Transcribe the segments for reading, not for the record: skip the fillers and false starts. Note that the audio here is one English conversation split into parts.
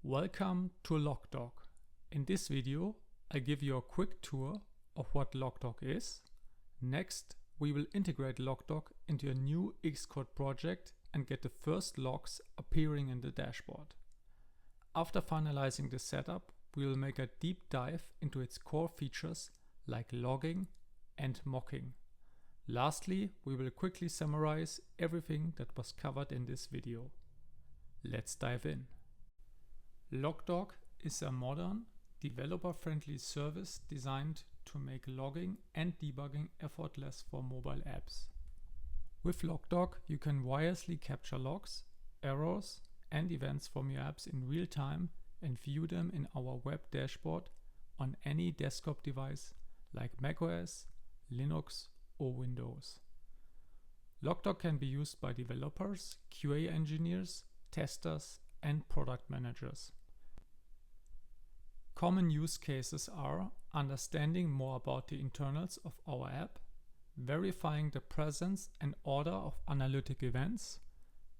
Welcome to LogDog. In this video, I give you a quick tour of what LogDog is. Next, we will integrate LogDog into a new Xcode project and get the first logs appearing in the dashboard. After finalizing the setup, we will make a deep dive into its core features like logging and mocking. Lastly, we will quickly summarize everything that was covered in this video. Let's dive in. LogDog is a modern, developer-friendly service designed to make logging and debugging effortless for mobile apps. With LogDog, you can wirelessly capture logs, errors, and events from your apps in real time and view them in our web dashboard on any desktop device like macOS, Linux, or Windows. LogDog can be used by developers, QA engineers, testers, and product managers. Common use cases are understanding more about the internals of our app, verifying the presence and order of analytic events,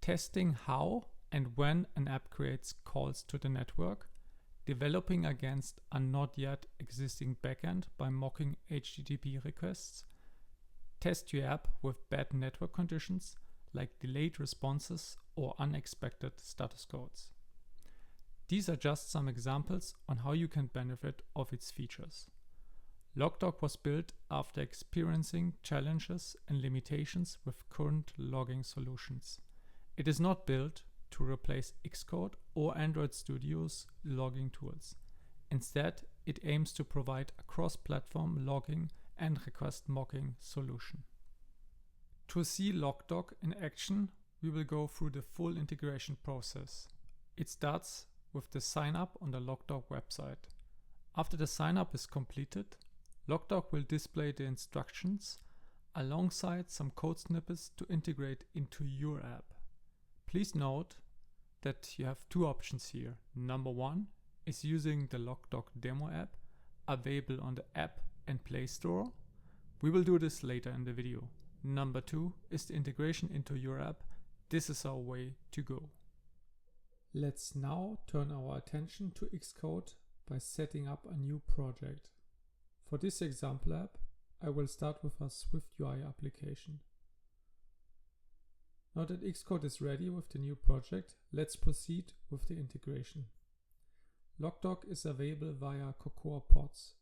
testing how and when an app creates calls to the network, developing against a not yet existing backend by mocking HTTP requests, test your app with bad network conditions like delayed responses or unexpected status codes. These are just some examples on how you can benefit of its features. LogDog was built after experiencing challenges and limitations with current logging solutions. It is not built to replace Xcode or Android Studio's logging tools. Instead, it aims to provide a cross-platform logging and request mocking solution. To see LogDog in action, we will go through the full integration process. It starts with the sign up on the LogDog website. After the sign up is completed, LogDog will display the instructions alongside some code snippets to integrate into your app. Please note that you have two options here. Number one is using the LogDog demo app available on the App and Play Store. We will do this later in the video. Number two is the integration into your app. This is our way to go. Let's now turn our attention to Xcode by setting up a new project. For this example app, I will start with a SwiftUI application. Now that Xcode is ready with the new project, let's proceed with the integration. LogDog is available via Cocoa pods.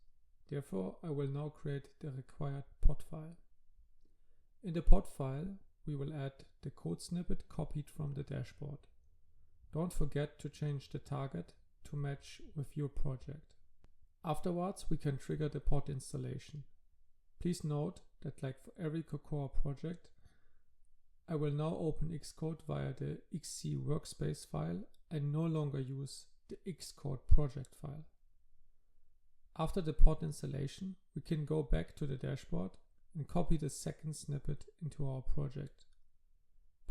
Therefore, I will now create the required pod file. In the pod file, we will add the code snippet copied from the dashboard. Don't forget to change the target to match with your project. Afterwards, we can trigger the pod installation. Please note that like for every Cocoa project, I will now open Xcode via the XC workspace file and no longer use the Xcode project file. After the pod installation, we can go back to the dashboard and copy the second snippet into our project.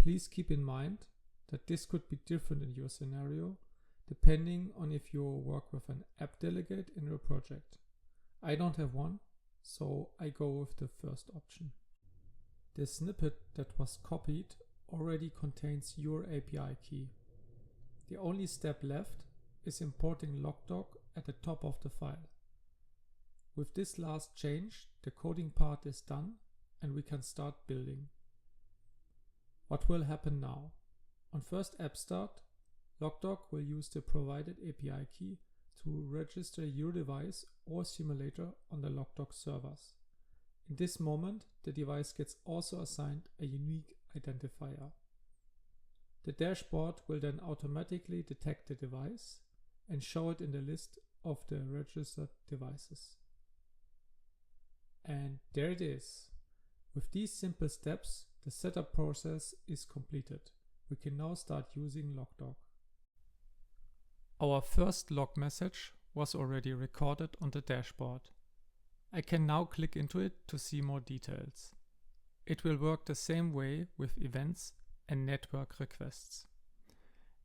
Please keep in mind that this could be different in your scenario, depending on if you work with an app delegate in your project. I don't have one, so I go with the first option. The snippet that was copied already contains your API key. The only step left is importing LogDog at the top of the file. With this last change, the coding part is done and we can start building. What will happen now? On first app start, LogDog will use the provided API key to register your device or simulator on the LogDog servers. In this moment, the device gets also assigned a unique identifier. The dashboard will then automatically detect the device and show it in the list of the registered devices. And there it is. With these simple steps, the setup process is completed. We can now start using LogDog. Our first log message was already recorded on the dashboard. I can now click into it to see more details. It will work the same way with events and network requests.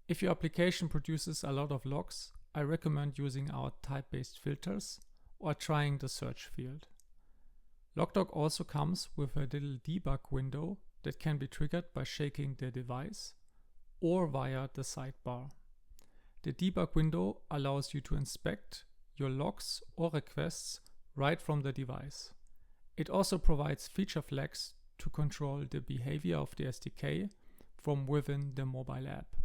If your application produces a lot of logs, I recommend using our type-based filters or trying the search field. LogDog also comes with a little debug window that can be triggered by shaking the device or via the sidebar. The debug window allows you to inspect your logs or requests right from the device. It also provides feature flags to control the behavior of the SDK from within the mobile app.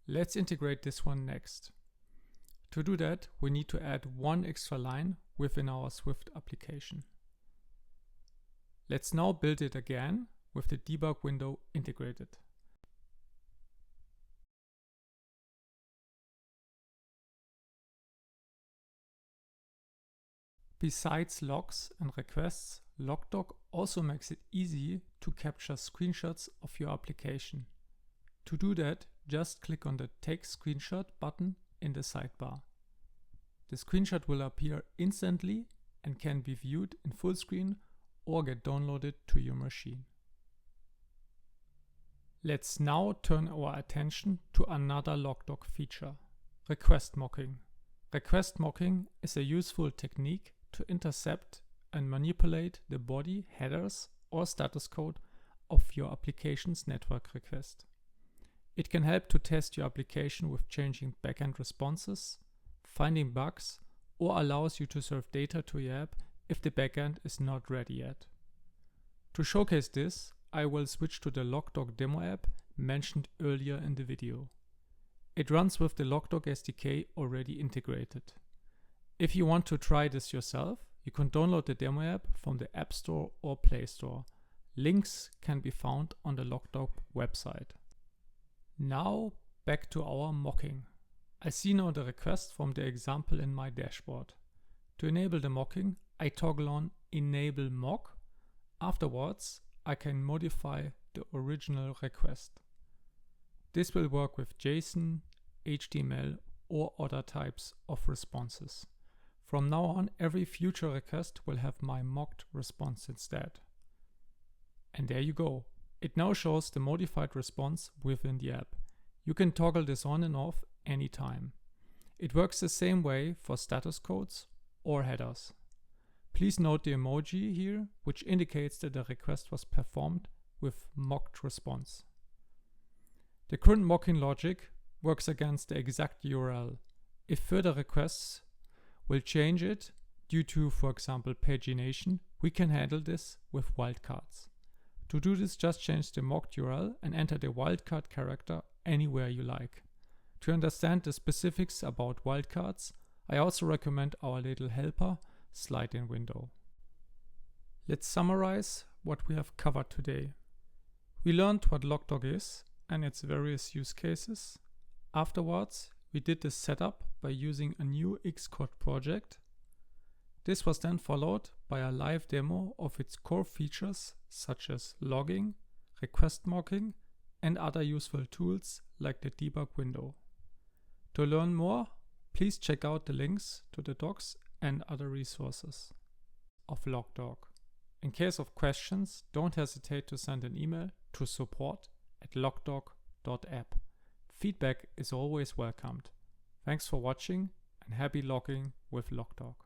Let's integrate this one next. To do that, we need to add one extra line within our Swift application. Let's now build it again with the debug window integrated. Besides logs and requests, LogDog also makes it easy to capture screenshots of your application. To do that, just click on the Take Screenshot button in the sidebar. The screenshot will appear instantly and can be viewed in full screen or get downloaded to your machine. Let's now turn our attention to another LogDog feature, request mocking. Request mocking is a useful technique to intercept and manipulate the body, headers, or status code of your application's network request. It can help to test your application with changing backend responses, finding bugs, or allows you to serve data to your app if the backend is not ready yet. To showcase this, I will switch to the LogDog demo app mentioned earlier in the video. It runs with the LogDog SDK already integrated. If you want to try this yourself, you can download the demo app from the App Store or Play Store. Links can be found on the LogDog website. Now back to our mocking. I see now the request from the example in my dashboard. To enable the mocking, I toggle on Enable Mock. Afterwards, I can modify the original request. This will work with JSON, HTML, or other types of responses. From now on, every future request will have my mocked response instead. And there you go. It now shows the modified response within the app. You can toggle this on and off anytime. It works the same way for status codes or headers. Please note the emoji here, which indicates that the request was performed with mocked response. The current mocking logic works against the exact URL. If further requests will change it due to, for example, pagination, we can handle this with wildcards. To do this, just change the mocked URL and enter the wildcard character anywhere you like. To understand the specifics about wildcards, I also recommend our little helper slide-in window. Let's summarize what we have covered today. We learned what LogDog is and its various use cases. Afterwards, we did the setup by using a new Xcode project. This was then followed by a live demo of its core features such as logging, request mocking, and other useful tools like the debug window. To learn more, please check out the links to the docs and other resources of LogDog. In case of questions, don't hesitate to send an email to support@logdog.app. Feedback is always welcomed. Thanks for watching and happy logging with LogDog.